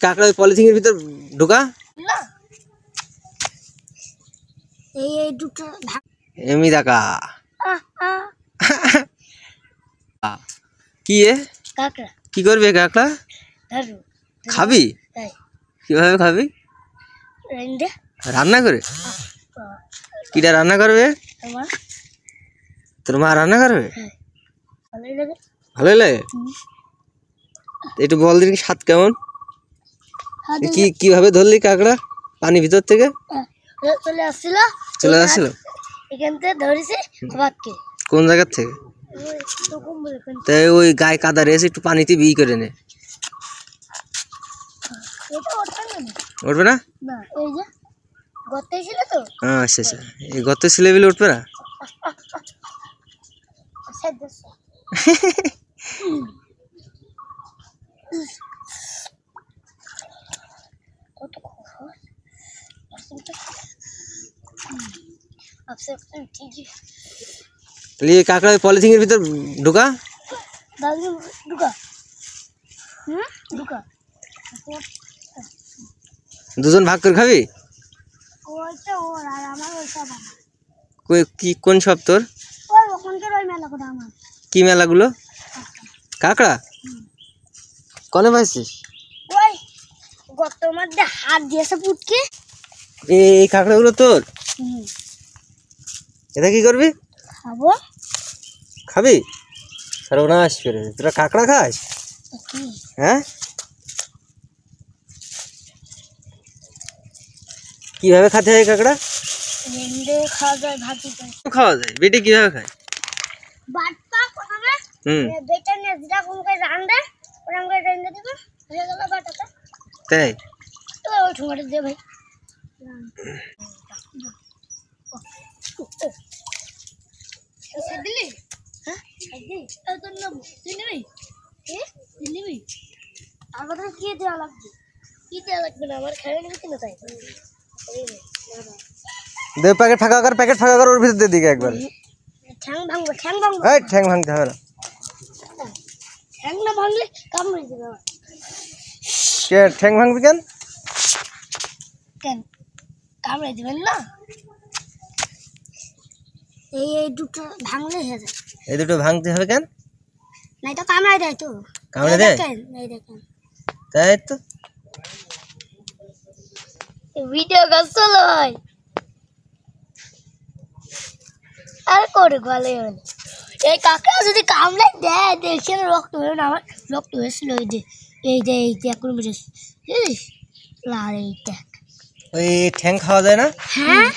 কাঁকড়া ওই পলিথিনের ভিতর ঢোকা না এই দুটো এমনি দেখা কি কাঁকড়া কি করবে কাঁকড়া ধরো খাবি তাই কিভাবে খাবি রেন্দে রান্না করে কিটা রান্না করবে আমার তোর মা রান্না করবে ভালোই লাগে ভালোই লাগে একটু বল দিন স্বাদ কেমন কি কিভাবে ধরলি কাঁকড়া পানি ভিতর থেকে চলে আসছিল এখান থেকে ধরেছে বাঘকে কোন জায়গার থেকে তাই ওই গায়ে কাদা রেখে একটু পানিতে বিয়ে করে নে উঠবে না না এই যে গর্তে ছিল তো আচ্ছা আচ্ছা এই গত ছিলে বিলে উঠবে না কত তাহলে এই কাঁকড়া ওই পলিথিনের ভিতর ঢোকা দাদু ঢুকা ঢুকা দুজন ভাগ করে খাবি ওইটা ওর আর আমার ওইটা বাবা কি কোন সব তোর ওই ওখানকার ওই মেলা করে আমার কি মেলাগুলো কাঁকড়া কনে পাইছিস ওই গর্তের মধ্যে হাত দিয়েছে পুটকে এই কাঁকড়াগুলো তোর এটা কি করবি খাবো খাবি সর্বনাশ করে তোরা কাঁকড়া খাস হ্যাঁ কিভাবে খেতে হয় কাঁকড়া রেন্দে খাওয়া যায় ভাজি খাওয়া যায় বেটে কিভাবে খায় বাটপা কোথায় বেটা নিয়ে যেটা কোন করে রান্না ওরকম করে রেন্দে দেব হয়ে গেল বাটাটা তাই তো ওই ঠুঙ্গাটা দে ভাই দিলি হ্যাঁ দিলি তোর নাম চিনবি চিনবি আমাদের কি দেওয়া লাগবে কি দেওয়া লাগবে না আমার খেয়ে নেবে কিনা তাই দে প্যাকেট ফাঁকা কর ওর ভিতর দিয়ে দিকে একবার ঠ্যাং ভাঙবো এই ঠ্যাং ভাঙতে হবে না ঠ্যাং না ভাঙলে কামড়ে দেবে কে ঠ্যাং ভাঙবি কেন কেন কামড়ে দিবেন না এই দুটো ভাঙলে হয়ে যায় এই দুটো ভাঙতে হবে কেন নাই তো কামড়াই দেয় তো কামড়ে দেয় এই দেখেন তাই তো ভিডিও কাজ চলো ভাই আর করে গলে এই কাঁকড়া যদি কামড়ে দেয় দেখছেন রক্ত হয়ে না আমার রক্ত হয়েছিল এই যে এখন বুঝেছি লাল এই দেখ ওই ঠ্যাং খাওয়া যায় না হ্যাঁ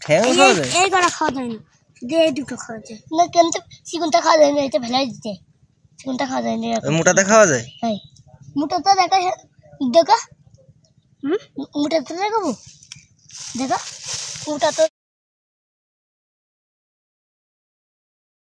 ঠ্যাং খাওয়া যায় এই করা খাওয়া যায় না যে এই দুটো খাওয়া যায় না কিন্তু চিকনটা খাওয়া যায় না এটা ফেলাই দিতে চিকনটা খাওয়া যায় না ওই মোটাতে খাওয়া যায় হ্যাঁ মোটাটা দেখা দেখা মোটাটা দেখাবো দেখা মোটা তো